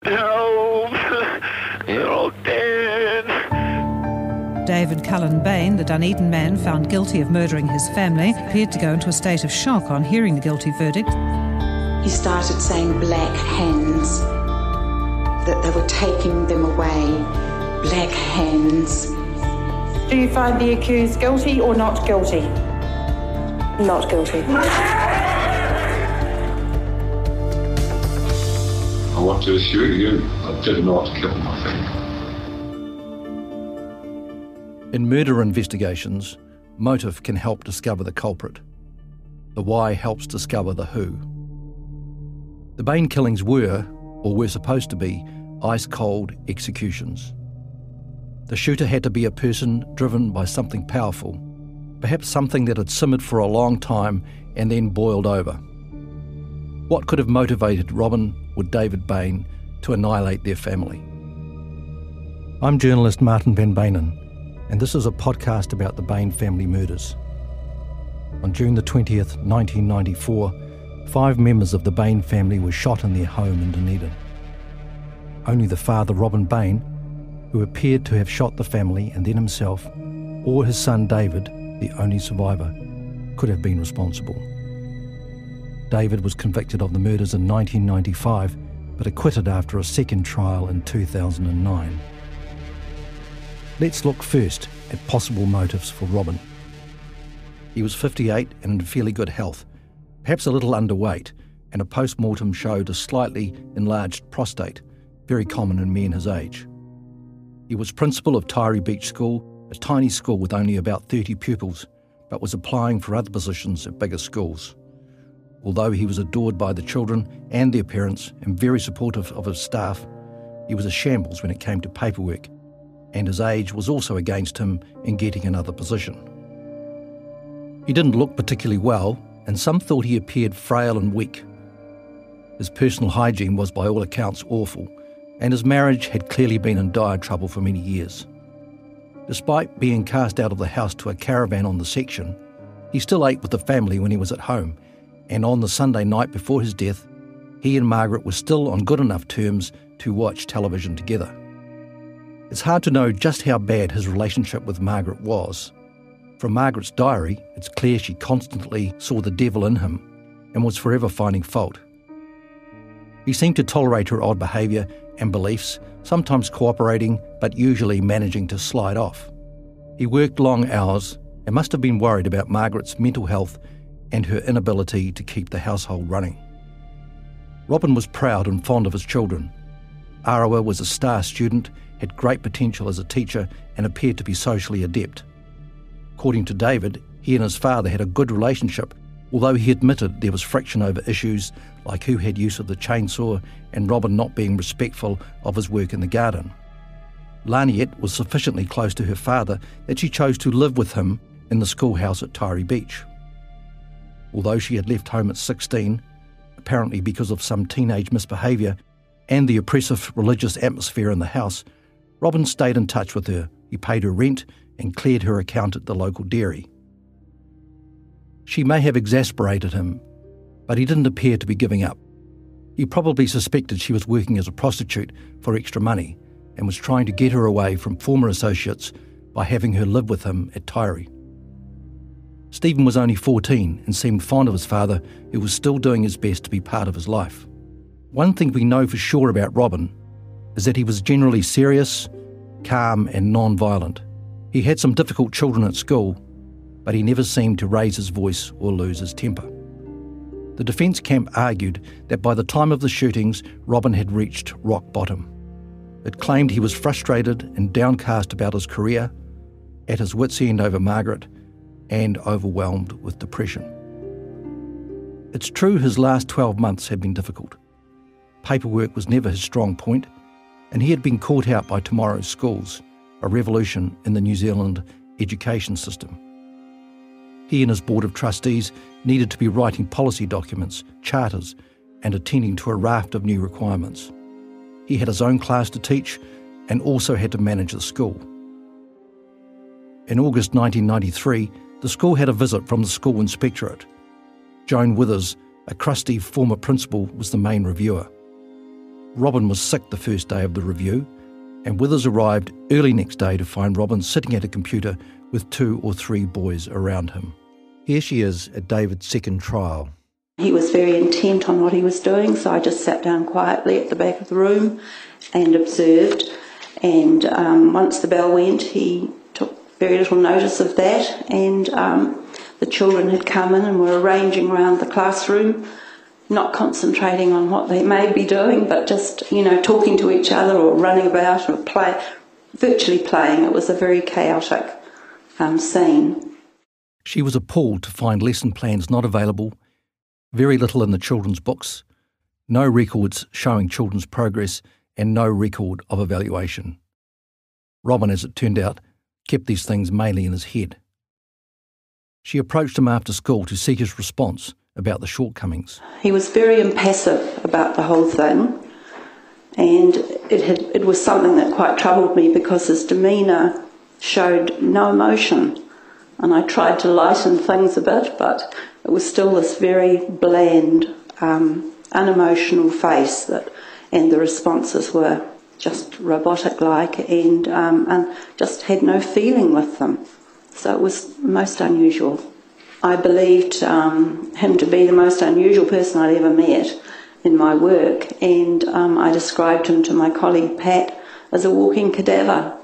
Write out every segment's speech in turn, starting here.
Help! They're all dead. David Cullen Bain, the Dunedin man found guilty of murdering his family, appeared to go into a state of shock on hearing the guilty verdict. He started saying black hands, that they were taking them away. Black hands. Do you find the accused guilty or not guilty? Not guilty. I want to assure you, I did not kill my family. In murder investigations, motive can help discover the culprit. The why helps discover the who. The Bain killings were, or were supposed to be, ice-cold executions. The shooter had to be a person driven by something powerful, perhaps something that had simmered for a long time and then boiled over. What could have motivated Robin or David Bain to annihilate their family? I'm journalist Martin van Beynen, and this is a podcast about the Bain family murders. On June the 20th, 1994, 5 members of the Bain family were shot in their home in Dunedin. Only the father, Robin Bain, who appeared to have shot the family and then himself, or his son David, the only survivor, could have been responsible. David was convicted of the murders in 1995, but acquitted after a second trial in 2009. Let's look first at possible motives for Robin. He was 58 and in fairly good health, perhaps a little underweight, and a post-mortem showed a slightly enlarged prostate, very common in men his age. He was principal of Tyree Beach School, a tiny school with only about 30 pupils, but was applying for other positions at bigger schools. Although he was adored by the children and their parents and very supportive of his staff, he was a shambles when it came to paperwork, and his age was also against him in getting another position. He didn't look particularly well, and some thought he appeared frail and weak. His personal hygiene was by all accounts awful, and his marriage had clearly been in dire trouble for many years. Despite being cast out of the house to a caravan on the section, he still ate with the family when he was at home, and on the Sunday night before his death, he and Margaret were still on good enough terms to watch television together. It's hard to know just how bad his relationship with Margaret was. From Margaret's diary, it's clear she constantly saw the devil in him and was forever finding fault. He seemed to tolerate her odd behaviour and beliefs, sometimes cooperating but usually managing to slide off. He worked long hours and must have been worried about Margaret's mental health and her inability to keep the household running. Robin was proud and fond of his children. Arawa was a star student, had great potential as a teacher and appeared to be socially adept. According to David, he and his father had a good relationship, although he admitted there was friction over issues like who had use of the chainsaw and Robin not being respectful of his work in the garden. Laniet was sufficiently close to her father that she chose to live with him in the schoolhouse at Tyree Beach. Although she had left home at 16, apparently because of some teenage misbehaviour and the oppressive religious atmosphere in the house, Robin stayed in touch with her. He paid her rent and cleared her account at the local dairy. She may have exasperated him, but he didn't appear to be giving up. He probably suspected she was working as a prostitute for extra money and was trying to get her away from former associates by having her live with him at Tyree. Stephen was only 14 and seemed fond of his father, who was still doing his best to be part of his life. One thing we know for sure about Robin is that he was generally serious, calm and non-violent. He had some difficult children at school, but he never seemed to raise his voice or lose his temper. The defence camp argued that by the time of the shootings, Robin had reached rock bottom. It claimed he was frustrated and downcast about his career, at his wits' end over Margaret, and overwhelmed with depression. It's true his last 12 months had been difficult. Paperwork was never his strong point, and he had been caught out by tomorrow's schools, a revolution in the New Zealand education system. He and his board of trustees needed to be writing policy documents, charters, and attending to a raft of new requirements. He had his own class to teach and also had to manage the school. In August 1993, the school had a visit from the school inspectorate. Joan Withers, a crusty former principal, was the main reviewer. Robin was sick the first day of the review, and Withers arrived early next day to find Robin sitting at a computer with 2 or 3 boys around him. Here she is at David's second trial. He was very intent on what he was doing, so I just sat down quietly at the back of the room and observed. And once the bell went, he took very little notice of that, and the children had come in and were arranging around the classroom, not concentrating on what they may be doing, but just, talking to each other or running about or virtually playing. It was a very chaotic scene. She was appalled to find lesson plans not available, very little in the children's books, no records showing children's progress, and no record of evaluation. Robin, as it turned out, kept these things mainly in his head. She approached him after school to seek his response about the shortcomings. He was very impassive about the whole thing, and it was something that quite troubled me because his demeanour showed no emotion. And I tried to lighten things a bit, but it was still this very bland, unemotional face and the responses were just robotic-like and just had no feeling with them. So it was most unusual. I believed him to be the most unusual person I'd ever met in my work, and I described him to my colleague Pat as a walking cadaver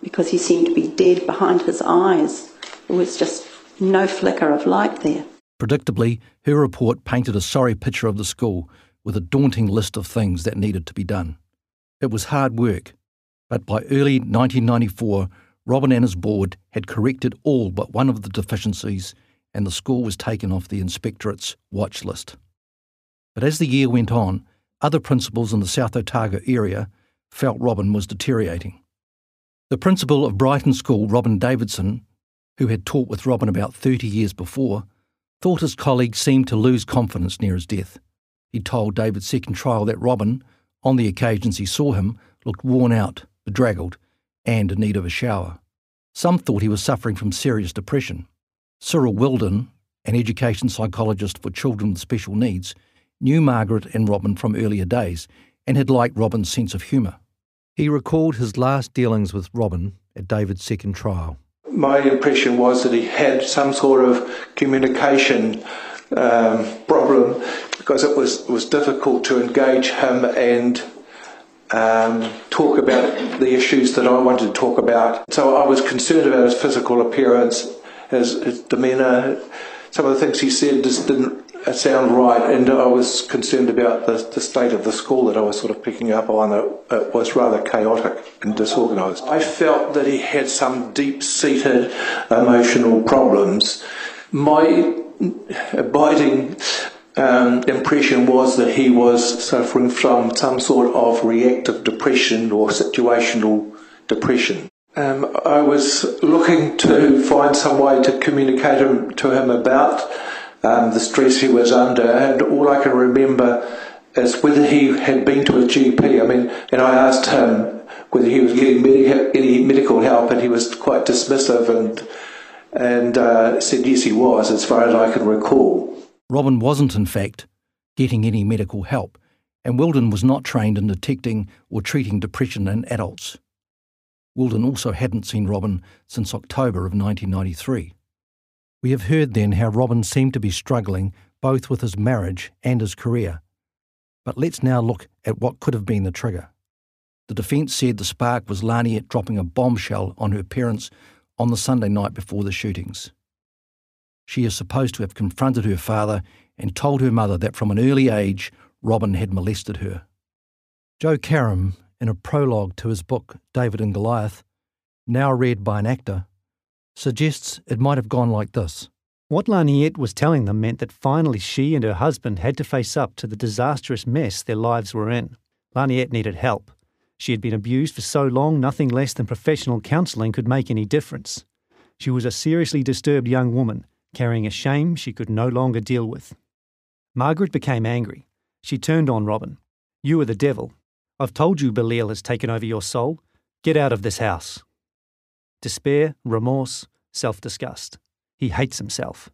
because he seemed to be dead behind his eyes. There was just no flicker of light there. Predictably, her report painted a sorry picture of the school with a daunting list of things that needed to be done. It was hard work, but by early 1994, Robin and his board had corrected all but one of the deficiencies, and the school was taken off the inspectorate's watch list. But as the year went on, other principals in the South Otago area felt Robin was deteriorating. The principal of Brighton School, Robin Davidson, who had taught with Robin about 30 years before, thought his colleague seemed to lose confidence near his death. He told David's second trial that Robin, on the occasions he saw him, looked worn out, bedraggled, and in need of a shower. Some thought he was suffering from serious depression. Cyril Wilden, an education psychologist for children with special needs, knew Margaret and Robin from earlier days and had liked Robin's sense of humour. He recalled his last dealings with Robin at David's second trial. My impression was that he had some sort of communication problem because it was difficult to engage him and talk about the issues that I wanted to talk about. So I was concerned about his physical appearance, his demeanour. Some of the things he said just didn't sound right, and I was concerned about the state of the school that I was sort of picking up on. It was rather chaotic and disorganised. I felt that he had some deep-seated emotional problems. My abiding impression was that he was suffering from some sort of reactive depression or situational depression. I was looking to find some way to communicate to him about the stress he was under, and all I can remember is whether he had been to a GP. And I asked him whether he was getting any medical help, and he was quite dismissive and said yes, he was, as far as I can recall. Robin wasn't, in fact, getting any medical help, and Wilden was not trained in detecting or treating depression in adults. Wilden also hadn't seen Robin since October of 1993. We have heard then how Robin seemed to be struggling both with his marriage and his career. But let's now look at what could have been the trigger. The defence said the spark was Laniet dropping a bombshell on her parents on the Sunday night before the shootings. She is supposed to have confronted her father and told her mother that from an early age Robin had molested her. Joe Karam, in a prologue to his book David and Goliath, now read by an actor, suggests it might have gone like this. What Laniet was telling them meant that finally she and her husband had to face up to the disastrous mess their lives were in. Laniet needed help. She had been abused for so long nothing less than professional counselling could make any difference. She was a seriously disturbed young woman, carrying a shame she could no longer deal with. Margaret became angry. She turned on Robin. "You are the devil. I've told you Belial has taken over your soul. Get out of this house." Despair, remorse, self-disgust. He hates himself.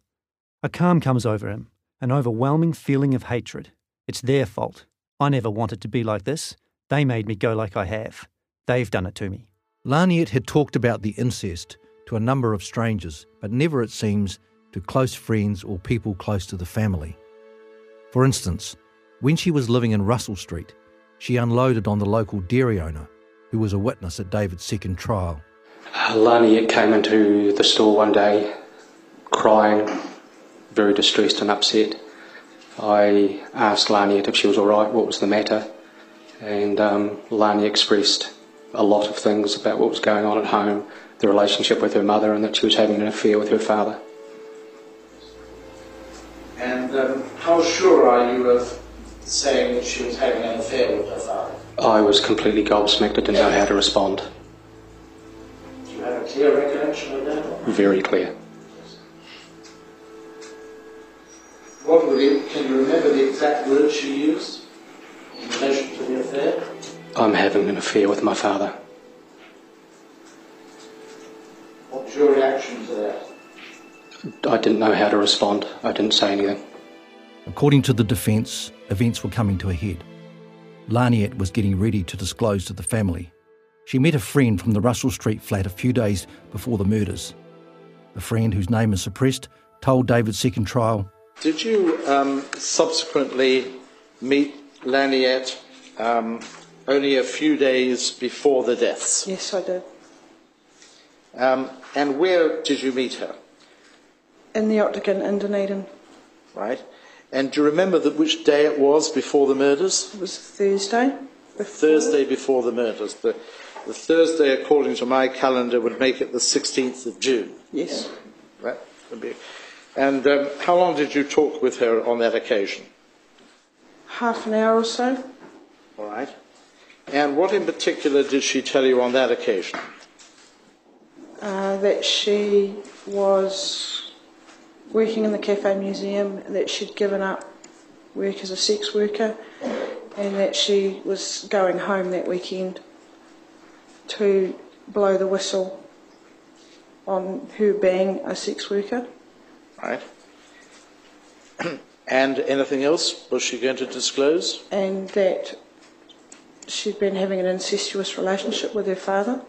A calm comes over him, an overwhelming feeling of hatred. It's their fault. I never wanted to be like this. They made me go like I have. They've done it to me. Laniet had talked about the incest to a number of strangers, but never, it seems, to close friends or people close to the family. For instance, when she was living in Russell Street, she unloaded on the local dairy owner, who was a witness at David's second trial. Laniet came into the store one day, crying, very distressed and upset. I asked Laniet if she was all right, what was the matter, and Laniet expressed a lot of things about what was going on at home, the relationship with her mother, and that she was having an affair with her father. And how sure are you of saying that she was having an affair with her father? I was completely gobsmacked. I didn't know how to respond. Do you have a clear recollection of that? Very clear. Can you remember the exact words she used in relation to the affair? I'm having an affair with my father. What was your reaction to that? I didn't know how to respond. I didn't say anything. According to the defence, events were coming to a head. Laniet was getting ready to disclose to the family. She met a friend from the Russell Street flat a few days before the murders. The friend, whose name is suppressed, told David's second trial, Did you subsequently meet Laniet only a few days before the deaths? Yes, I did. And where did you meet her? In the Octagon in Dunedin. Right. And do you remember which day it was before the murders? It was Thursday. Thursday before the murders. The Thursday, according to my calendar, would make it the 16th of June. Yes. Right. And how long did you talk with her on that occasion? Half an hour or so. All right. And what in particular did she tell you on that occasion? That she was working in the Cafe Museum, that she'd given up work as a sex worker, and that she was going home that weekend to blow the whistle on her being a sex worker. Right. And anything else was she going to disclose? And that she'd been having an incestuous relationship with her father.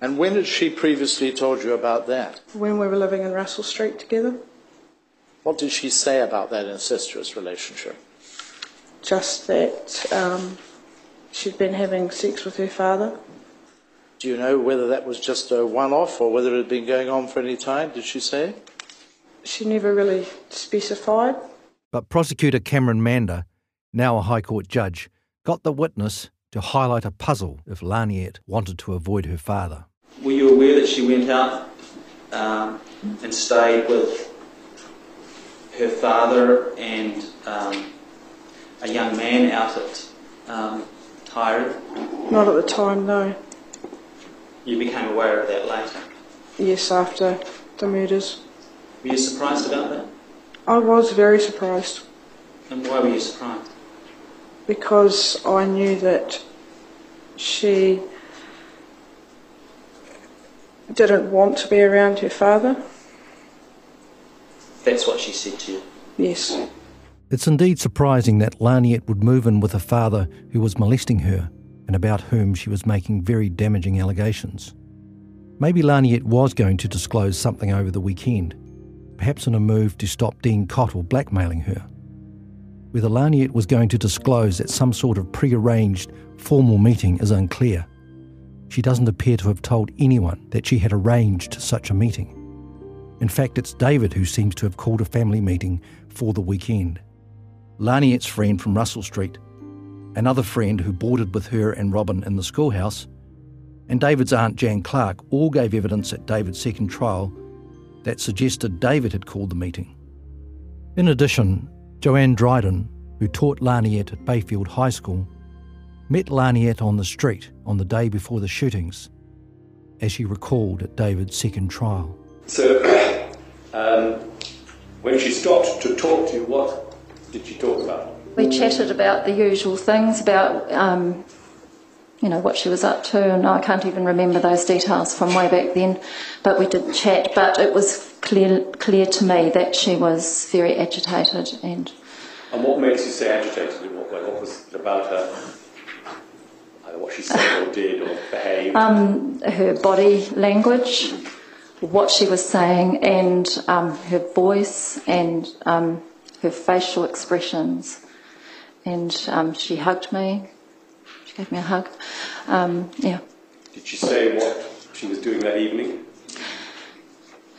And when had she previously told you about that? When we were living in Russell Street together. What did she say about that incestuous relationship? Just that she'd been having sex with her father. Do you know whether that was just a one-off or whether it had been going on for any time? Did she say? She never really specified. But prosecutor Cameron Mander, now a High Court judge, got the witness to highlight a puzzle if Laniet wanted to avoid her father. Were you aware that she went out and stayed with her father and a young man out at Tyree? Not at the time, no. You became aware of that later? Yes, after the murders. Were you surprised about that? I was very surprised. And why were you surprised? Because I knew that she didn't want to be around her father. That's what she said to you? Yes. It's indeed surprising that Laniet would move in with a father who was molesting her and about whom she was making very damaging allegations. Maybe Laniet was going to disclose something over the weekend, perhaps in a move to stop Dean Cottle blackmailing her. Whether Laniet was going to disclose at some sort of pre-arranged formal meeting is unclear. She doesn't appear to have told anyone that she had arranged such a meeting. In fact, it's David who seems to have called a family meeting for the weekend. Laniet's friend from Russell Street, another friend who boarded with her and Robin in the schoolhouse, and David's aunt Jan Clark all gave evidence at David's second trial that suggested David had called the meeting. In addition, Joanne Dryden, who taught Laniet at Bayfield High School, met Laniet on the street on the day before the shootings, as she recalled at David's second trial. So, when she stopped to talk to you, what did she talk about? We chatted about the usual things, about what she was up to, and I can't even remember those details from way back then, but we did chat. But it was clear to me that she was very agitated. And what makes you say agitated in what way? What was it about her? Either what she said or did or behaved? Her body language, what she was saying, and her voice and her facial expressions. And she hugged me. She gave me a hug. Yeah. Did she say what she was doing that evening?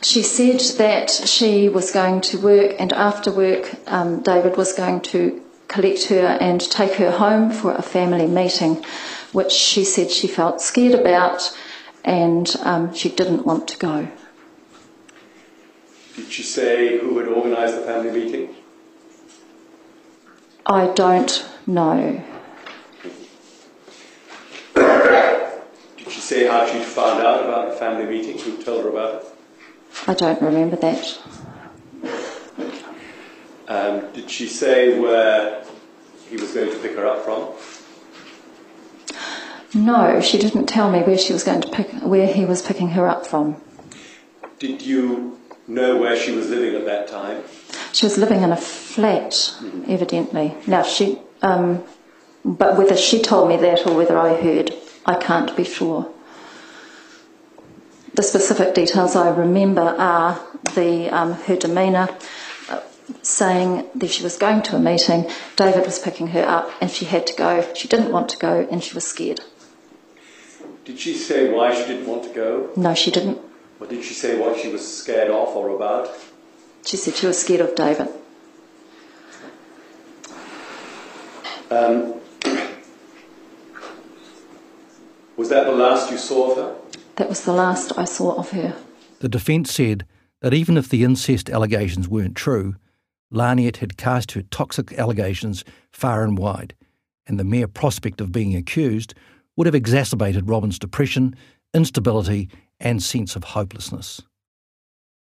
She said that she was going to work, and after work, David was going to collect her and take her home for a family meeting, which she said she felt scared about, and she didn't want to go. Did she say who had organised the family meeting? I don't know. Did she say how she'd found out about the family meeting? Who told her about it? I don't remember that. Did she say where he was going to pick her up from? No, she didn't tell me where she was going to where he was picking her up from. Did you know where she was living at that time? She was living in a flat, evidently. Now but whether she told me that or whether I heard, I can't be sure. The specific details I remember are her demeanour, saying that she was going to a meeting, David was picking her up and she had to go. She didn't want to go and she was scared. Did she say why she didn't want to go? No, she didn't. Or did she say what she was scared of or about? She said she was scared of David. Was that the last you saw of her? That was the last I saw of her. The defence said that even if the incest allegations weren't true, Laniet had cast her toxic allegations far and wide, and the mere prospect of being accused would have exacerbated Robin's depression, instability and sense of hopelessness.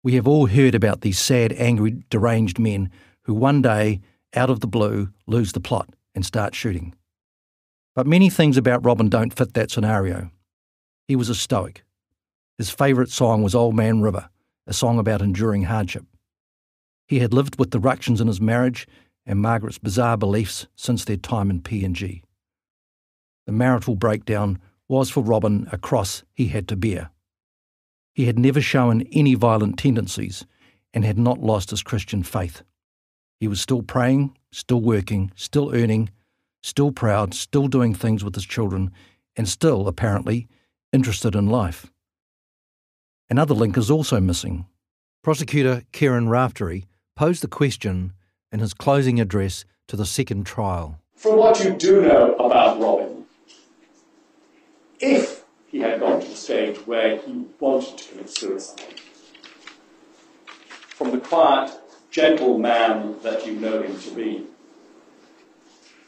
We have all heard about these sad, angry, deranged men who one day, out of the blue, lose the plot and start shooting. But many things about Robin don't fit that scenario. He was a stoic. His favourite song was Old Man River, a song about enduring hardship. He had lived with the ructions in his marriage and Margaret's bizarre beliefs since their time in PNG. The marital breakdown was for Robin a cross he had to bear. He had never shown any violent tendencies and had not lost his Christian faith. He was still praying, still working, still earning, still proud, still doing things with his children, and still, apparently, interested in life. Another link is also missing. Prosecutor Kieran Raftery posed the question in his closing address to the second trial. From what you do know about Robin, if he had gone to the stage where he wanted to commit suicide, from the quiet, gentle man that you know him to be,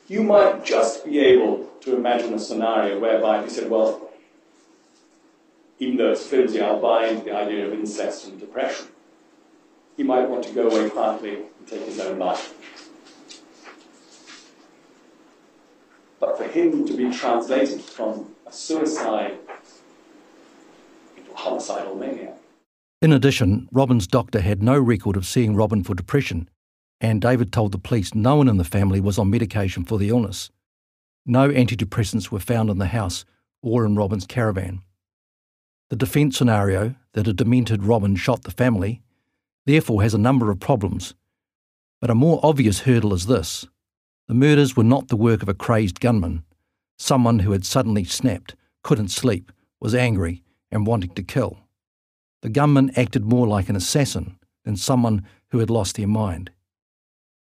you might just be able to imagine a scenario whereby he said, well, even though it's flimsy, I'll buy into the idea of incest and depression. He might want to go away quietly and take his own life. But for him to be translated from a suicide into a homicidal maniac. In addition, Robin's doctor had no record of seeing Robin for depression, and David told the police no one in the family was on medication for the illness. No antidepressants were found in the house or in Robin's caravan. The defence scenario that a demented Robin shot the family therefore has a number of problems, but a more obvious hurdle is this. The murders were not the work of a crazed gunman, someone who had suddenly snapped, couldn't sleep, was angry and wanting to kill. The gunman acted more like an assassin than someone who had lost their mind.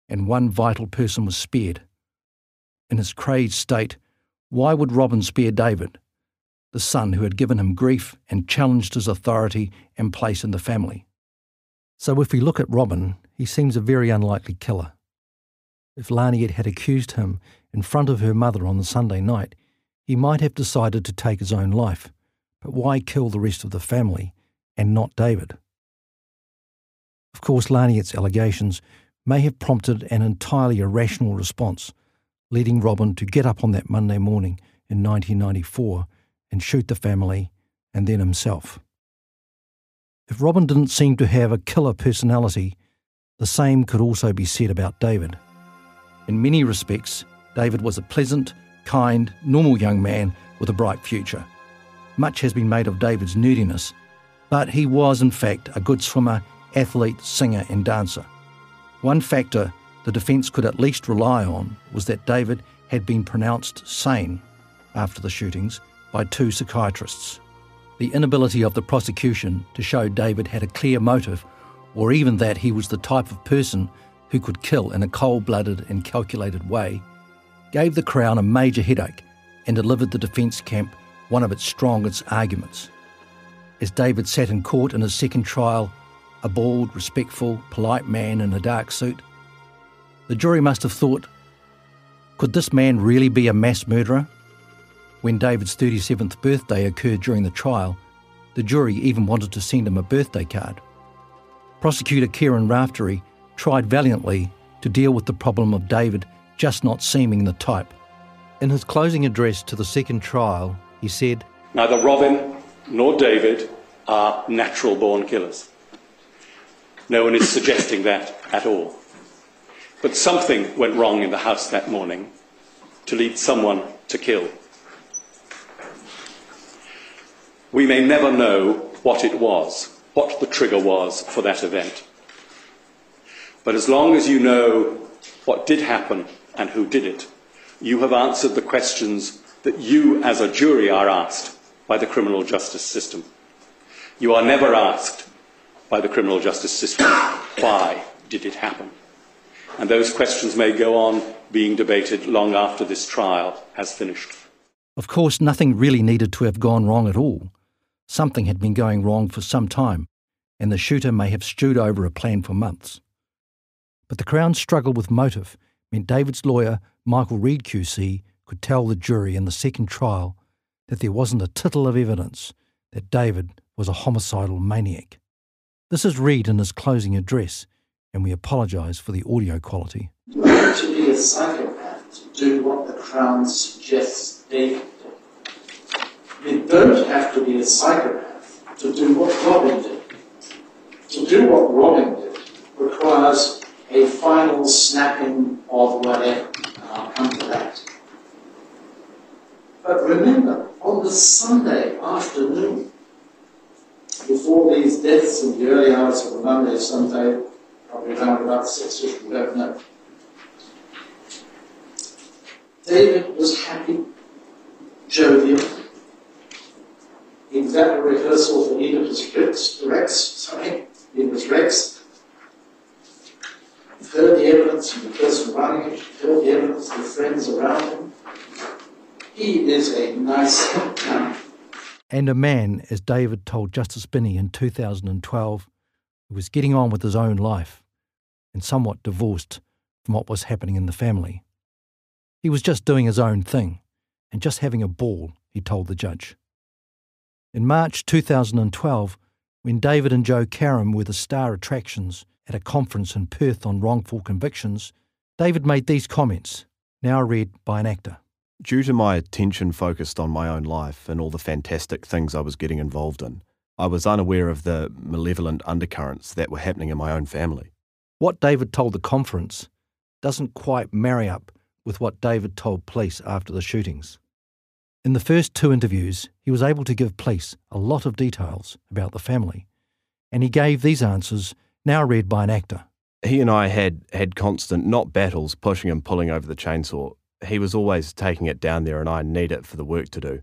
And one vital person was spared. In his crazed state, why would Robin spare David, the son who had given him grief and challenged his authority and place in the family? So if we look at Robin, he seems a very unlikely killer. If Laniet had accused him in front of her mother on the Sunday night, he might have decided to take his own life, but why kill the rest of the family and not David? Of course, Laniet's allegations may have prompted an entirely irrational response, leading Robin to get up on that Monday morning in 1994 and shoot the family and then himself. If Robin didn't seem to have a killer personality, the same could also be said about David. In many respects, David was a pleasant, kind, normal young man with a bright future. Much has been made of David's nerdiness, but he was in fact a good swimmer, athlete, singer and dancer. One factor the defence could at least rely on was that David had been pronounced sane after the shootings by 2 psychiatrists. The inability of the prosecution to show David had a clear motive, or even that he was the type of person who could kill in a cold-blooded and calculated way, gave the Crown a major headache and delivered the defence camp one of its strongest arguments. As David sat in court in his second trial, a bald, respectful, polite man in a dark suit, the jury must have thought, could this man really be a mass murderer? When David's 37th birthday occurred during the trial, the jury even wanted to send him a birthday card. Prosecutor Kieran Raftery tried valiantly to deal with the problem of David just not seeming the type. In his closing address to the second trial, he said, "Neither Robin nor David are natural-born killers. No one is suggesting that at all. But something went wrong in the house that morning to lead someone to kill. We may never know what it was, what the trigger was for that event. But as long as you know what did happen and who did it, you have answered the questions that you as a jury are asked by the criminal justice system. You are never asked by the criminal justice system, why did it happen? And those questions may go on being debated long after this trial has finished." Of course, nothing really needed to have gone wrong at all. Something had been going wrong for some time, and the shooter may have stewed over a plan for months. But the Crown's struggle with motive meant David's lawyer, Michael Reid QC, could tell the jury in the second trial that there wasn't a tittle of evidence that David was a homicidal maniac. This is Reid in his closing address, and we apologise for the audio quality. You need to be a psychopath to do what the Crown suggests David did. You don't have to be a psychopath to do what Robin did. To do what Robin did requires a final snapping of whatever, and I'll come to that. But remember, on the Sunday afternoon, before these deaths in the early hours of the Monday, Sunday, probably around about 6ish, we don't know, David was happy, jovial. He was at a rehearsal for Oedipus Rex. You've heard the evidence from the person running it, you've heard the evidence of the friends around him. He is a nice man. And a man, as David told Justice Binney in 2012, who was getting on with his own life and somewhat divorced from what was happening in the family. He was just doing his own thing and just having a ball, he told the judge. In March 2012, when David and Joe Karam were the star attractions at a conference in Perth on wrongful convictions, David made these comments, now read by an actor. Due to my attention focused on my own life and all the fantastic things I was getting involved in, I was unaware of the malevolent undercurrents that were happening in my own family. What David told the conference doesn't quite marry up with what David told police after the shootings. In the first 2 interviews, he was able to give police a lot of details about the family, and he gave these answers, now read by an actor. He and I had constant, not battles, pushing and pulling over the chainsaw. He was always taking it down there and I need it for the work to do.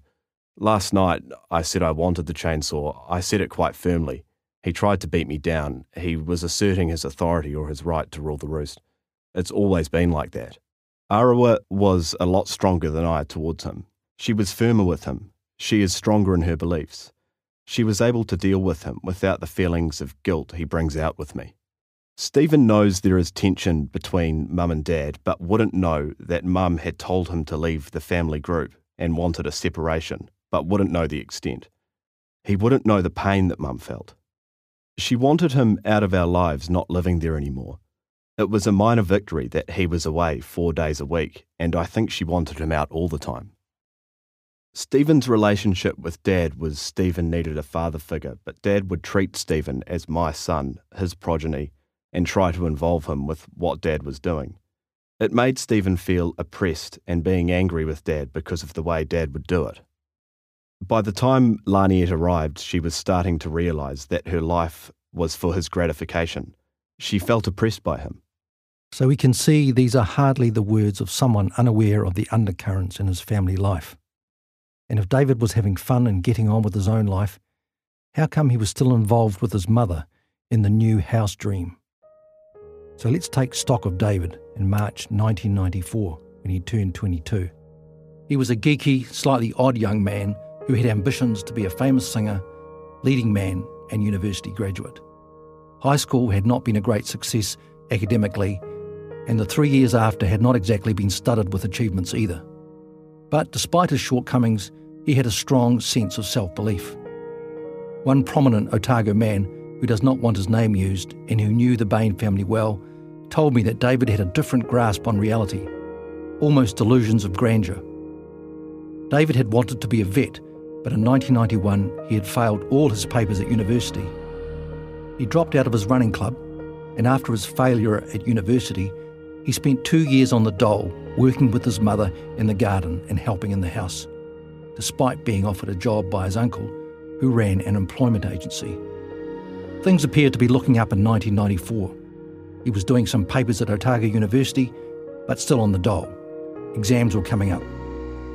Last night, I said I wanted the chainsaw. I said it quite firmly. He tried to beat me down. He was asserting his authority or his right to rule the roost. It's always been like that. Arawa was a lot stronger than I towards him. She was firmer with him. She is stronger in her beliefs. She was able to deal with him without the feelings of guilt he brings out with me. Stephen knows there is tension between Mum and Dad, but wouldn't know that Mum had told him to leave the family group and wanted a separation, but wouldn't know the extent. He wouldn't know the pain that Mum felt. She wanted him out of our lives, not living there anymore. It was a minor victory that he was away 4 days a week, and I think she wanted him out all the time. Stephen's relationship with Dad was Stephen needed a father figure, but Dad would treat Stephen as my son, his progeny, and try to involve him with what Dad was doing. It made Stephen feel oppressed and being angry with Dad because of the way Dad would do it. By the time Laniet arrived, she was starting to realise that her life was for his gratification. She felt oppressed by him. So we can see these are hardly the words of someone unaware of the undercurrents in his family life. And if David was having fun and getting on with his own life, how come he was still involved with his mother in the new house dream? So let's take stock of David in March 1994 when he turned 22. He was a geeky, slightly odd young man who had ambitions to be a famous singer, leading man and university graduate. High school had not been a great success academically, and the 3 years after had not exactly been studded with achievements either. But despite his shortcomings, he had a strong sense of self-belief. One prominent Otago man who does not want his name used and who knew the Bain family well told me that David had a different grasp on reality, almost delusions of grandeur. David had wanted to be a vet, but in 1991 he had failed all his papers at university. He dropped out of his running club, and after his failure at university, he spent 2 years on the dole working with his mother in the garden and helping in the house, despite being offered a job by his uncle, who ran an employment agency. Things appeared to be looking up in 1994. He was doing some papers at Otago University, but still on the dole. Exams were coming up.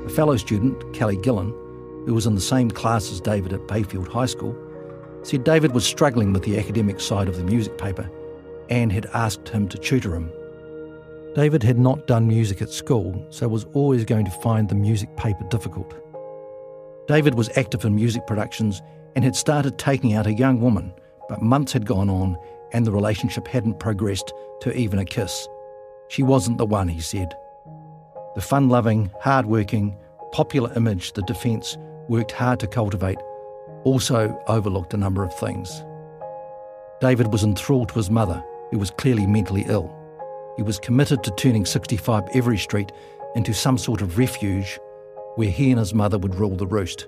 A fellow student, Kelly Gillen, who was in the same class as David at Bayfield High School, said David was struggling with the academic side of the music paper and had asked him to tutor him. David had not done music at school, so was always going to find the music paper difficult. David was active in music productions and had started taking out a young woman, but months had gone on and the relationship hadn't progressed to even a kiss. She wasn't the one, he said. The fun-loving, hard-working, popular image the defence worked hard to cultivate also overlooked a number of things. David was enthralled to his mother, who was clearly mentally ill. He was committed to turning 65 Every Street into some sort of refuge where he and his mother would rule the roost.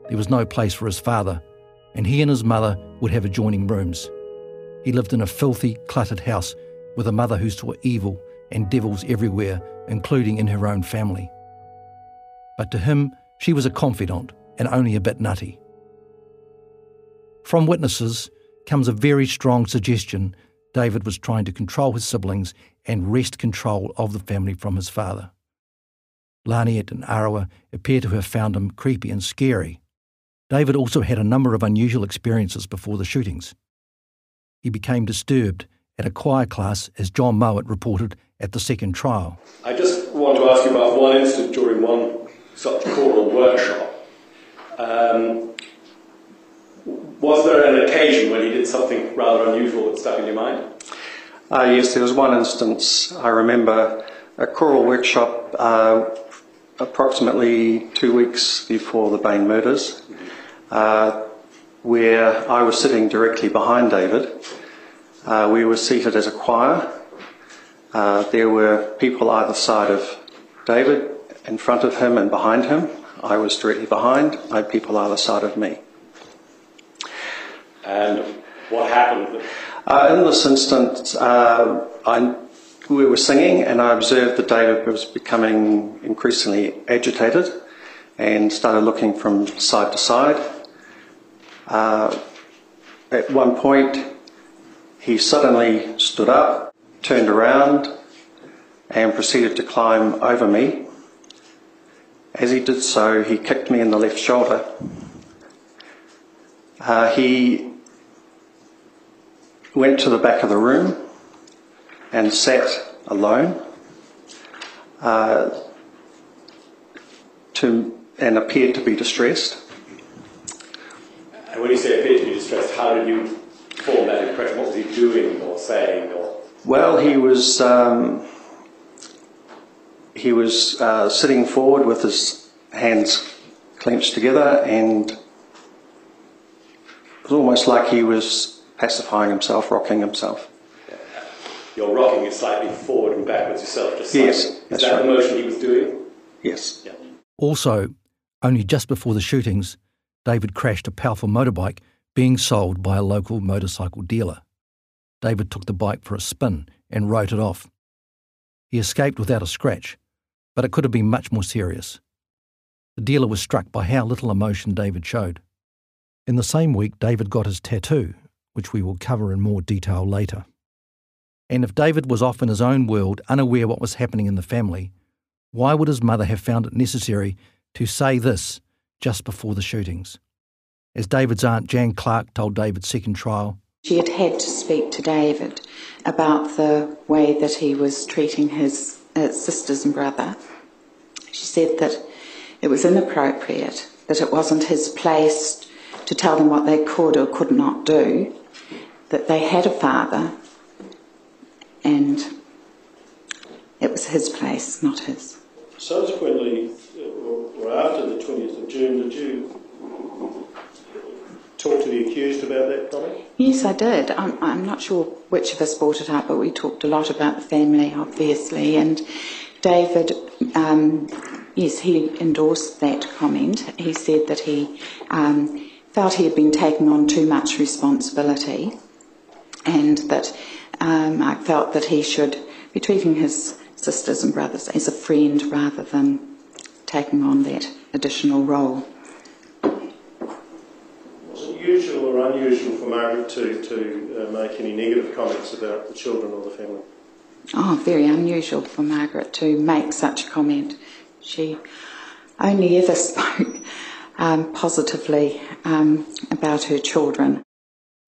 There was no place for his father, and he and his mother would have adjoining rooms. He lived in a filthy, cluttered house with a mother who saw evil and devils everywhere, including in her own family. But to him, she was a confidant and only a bit nutty. From witnesses comes a very strong suggestion David was trying to control his siblings and wrest control of the family from his father. Laniet and Arawa appear to have found him creepy and scary. David also had a number of unusual experiences before the shootings. He became disturbed at a choir class, as John Mowat reported at the second trial. I just want to ask you about one incident during one such choral workshop. Was there an occasion when he did something rather unusual that stuck in your mind? Yes, there was one instance. I remember a choral workshop approximately 2 weeks before the Bain murders, where I was sitting directly behind David. We were seated as a choir. There were people either side of David, in front of him and behind him. I was directly behind. I had people either side of me. And what happened? In this instance, we were singing, and I observed that David was becoming increasingly agitated and started looking from side to side. At one point, he suddenly stood up, turned around, and proceeded to climb over me. As he did so, he kicked me in the left shoulder. He went to the back of the room and sat alone and appeared to be distressed. And when you say appeared to be distressed, how did you form that impression? What was he doing or saying? Well, he was sitting forward with his hands clenched together, and it was almost like he was pacifying himself, rocking himself. You're rocking it slightly forward and backwards yourself, just yes, slightly. That's Is that right. the motion he was doing? Yes. Yeah. Also, only just before the shootings, David crashed a powerful motorbike being sold by a local motorcycle dealer. David took the bike for a spin and wrote it off. He escaped without a scratch, but it could have been much more serious. The dealer was struck by how little emotion David showed. In the same week, David got his tattoo, which we will cover in more detail later. And if David was off in his own world, unaware what was happening in the family, why would his mother have found it necessary to say this just before the shootings? As David's aunt Jan Clark told David's second trial, she had had to speak to David about the way that he was treating his sisters and brother. She said that it was inappropriate, that it wasn't his place to tell them what they could or could not do, that they had a father and it was his place, not his. Subsequently, or after the 20th of June, did you talk to the accused about that comment? Yes, I did. I'm not sure which of us brought it up, but we talked a lot about the family, obviously, and David, yes, he endorsed that comment. He said that he felt he had been taking on too much responsibility and that I felt that he should be treating his sisters and brothers as a friend rather than taking on that additional role. Was it usual or unusual for Margaret to make any negative comments about the children or the family? Oh, very unusual for Margaret to make such a comment. She only ever spoke positively about her children.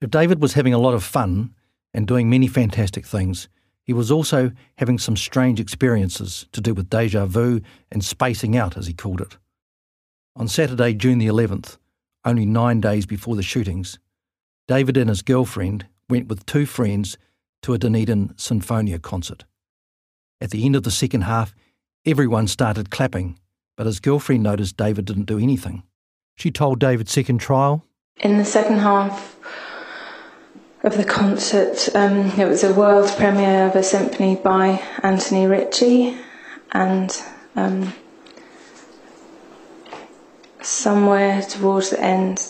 If David was having a lot of fun and doing many fantastic things, he was also having some strange experiences to do with déjà vu and spacing out, as he called it. On Saturday, June the 11th, only 9 days before the shootings, David and his girlfriend went with two friends to a Dunedin Sinfonia concert. At the end of the second half, everyone started clapping, but his girlfriend noticed David didn't do anything. She told David's second trial, in the second half of the concert, it was a world premiere of a symphony by Anthony Ritchie, and somewhere towards the end,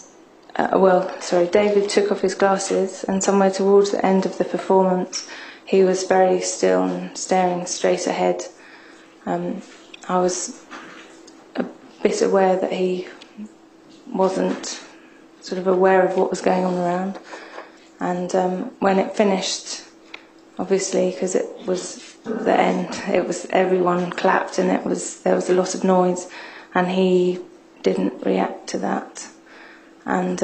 David took off his glasses, and somewhere towards the end of the performance he was very still and staring straight ahead. I was a bit aware that he wasn't sort of aware of what was going on around. And when it finished, obviously, because it was the end, it was everyone clapped and there was a lot of noise, and he didn't react to that. And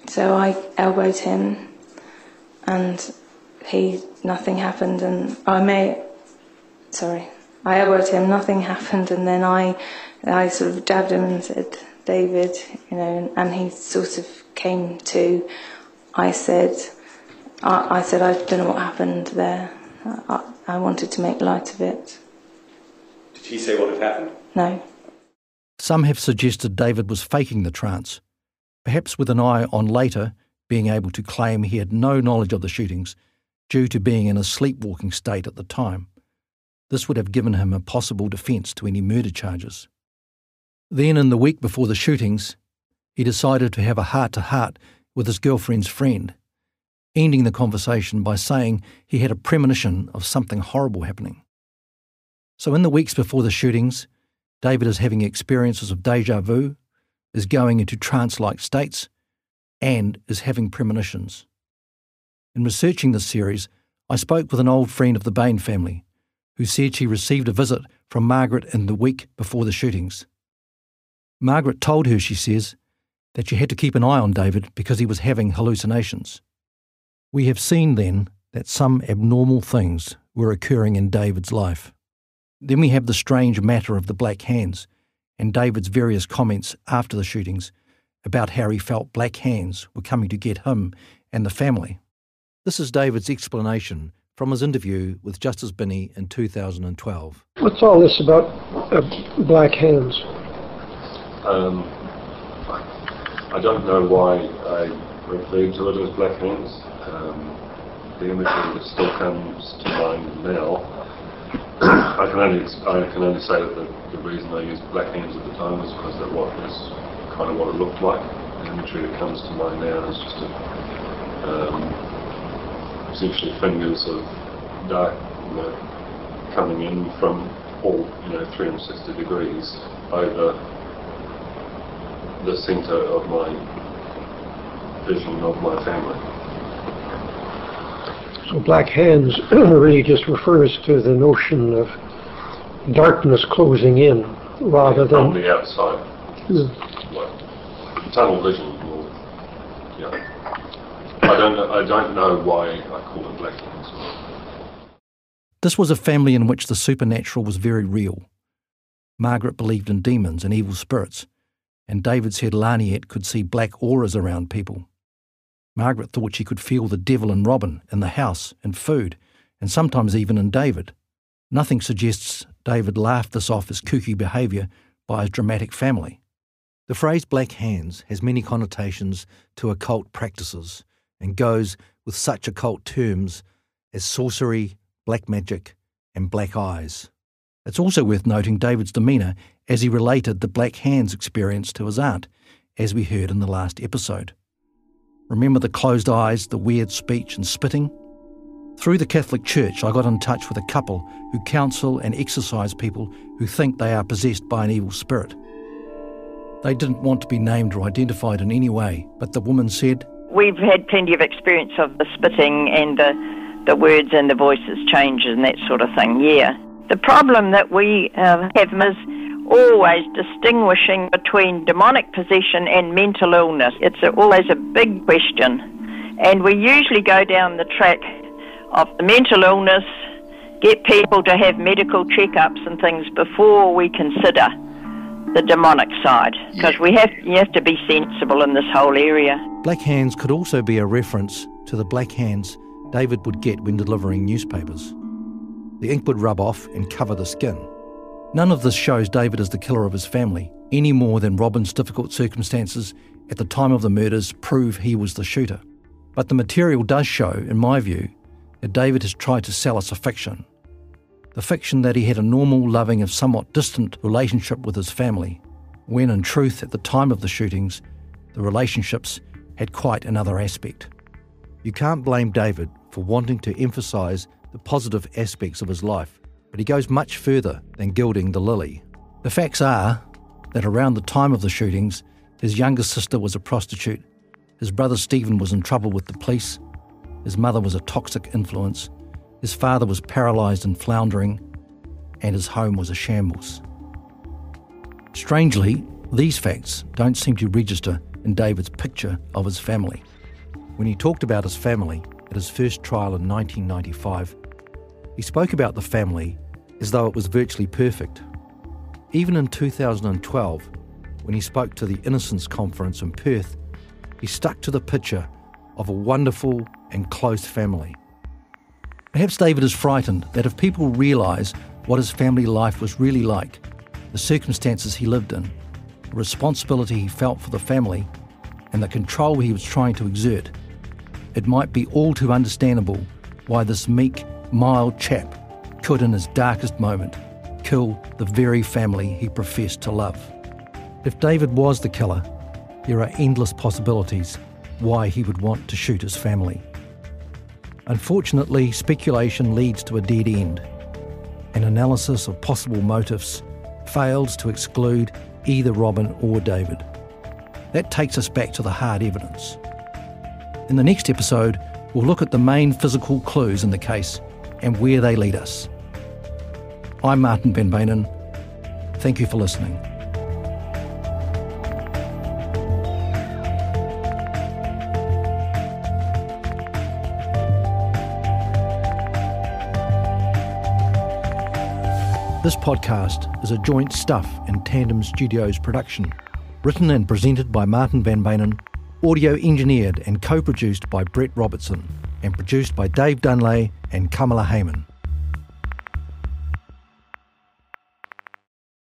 so I elbowed him, and nothing happened. And I elbowed him, nothing happened, and then I sort of jabbed him and said, David, and he sort of came to. I said, I don't know what happened there. I wanted to make light of it. Did he say what had happened? No. Some have suggested David was faking the trance, perhaps with an eye on later being able to claim he had no knowledge of the shootings due to being in a sleepwalking state at the time. This would have given him a possible defence to any murder charges. Then, in the week before the shootings, he decided to have a heart-to-heart with his girlfriend's friend, ending the conversation by saying he had a premonition of something horrible happening. So in the weeks before the shootings, David is having experiences of déjà vu, is going into trance-like states, and is having premonitions. In researching this series, I spoke with an old friend of the Bain family, who said she received a visit from Margaret in the week before the shootings. Margaret told her, she says, that she had to keep an eye on David because he was having hallucinations. We have seen then that some abnormal things were occurring in David's life. Then we have the strange matter of the black hands and David's various comments after the shootings about how he felt black hands were coming to get him and the family. This is David's explanation from his interview with Justice Binney in 2012. What's all this about black hands? I don't know why I referred to it as black hands. The imagery that still comes to mind now, I can only say that the reason I used black hands at the time was because that was kind of what it looked like. The imagery that comes to mind now is just essentially fingers of dark, coming in from all 360 degrees over the centre of my vision of my family. So black hands really just refers to the notion of darkness closing in rather than... From the outside. Like tunnel vision. I don't know why I call it black hands. This was a family in which the supernatural was very real. Margaret believed in demons and evil spirits, and David said Laniet could see black auras around people. Margaret thought she could feel the devil in Robin, in the house, in food, and sometimes even in David. Nothing suggests David laughed this off as kooky behaviour by his dramatic family. The phrase black hands has many connotations to occult practices and goes with such occult terms as sorcery, black magic, and black eyes. It's also worth noting David's demeanour as he related the black hands experience to his aunt, as we heard in the last episode. Remember the closed eyes, the weird speech and spitting? Through the Catholic Church, I got in touch with a couple who counsel and exorcise people who think they are possessed by an evil spirit. They didn't want to be named or identified in any way, but the woman said, "We've had plenty of experience of the spitting and the words and the voices changes and that sort of thing, yeah. The problem that we have is always distinguishing between demonic possession and mental illness. It's always a big question, and we usually go down the track of the mental illness, get people to have medical checkups and things before we consider the demonic side, because you have to be sensible in this whole area." Black hands could also be a reference to the black hands David would get when delivering newspapers. The ink would rub off and cover the skin. None of this shows David as the killer of his family, any more than Robin's difficult circumstances at the time of the murders prove he was the shooter. But the material does show, in my view, that David has tried to sell us a fiction. The fiction that he had a normal, loving, if somewhat distant relationship with his family, when in truth, at the time of the shootings, the relationships had quite another aspect. You can't blame David for wanting to emphasise the positive aspects of his life, but he goes much further than gilding the lily. The facts are that around the time of the shootings, his younger sister was a prostitute, his brother Stephen was in trouble with the police, his mother was a toxic influence, his father was paralysed and floundering, and his home was a shambles. Strangely, these facts don't seem to register in David's picture of his family. When he talked about his family at his first trial in 1995, he spoke about the family as though it was virtually perfect. Even in 2012, when he spoke to the Innocence Conference in Perth, he stuck to the picture of a wonderful and close family. Perhaps David is frightened that if people realise what his family life was really like, the circumstances he lived in, the responsibility he felt for the family, and the control he was trying to exert, it might be all too understandable why this meek, mild chap could, in his darkest moment, kill the very family he professed to love. If David was the killer, there are endless possibilities why he would want to shoot his family. Unfortunately, speculation leads to a dead end. An analysis of possible motives fails to exclude either Robin or David. That takes us back to the hard evidence. In the next episode, we'll look at the main physical clues in the case and where they lead us. I'm Martin van Beynen. Thank you for listening. This podcast is a joint Stuff and Tandem Studios production, written and presented by Martin van Beynen, audio engineered and co-produced by Brett Robertson, and produced by Dave Dunlay and Kamala Hayman.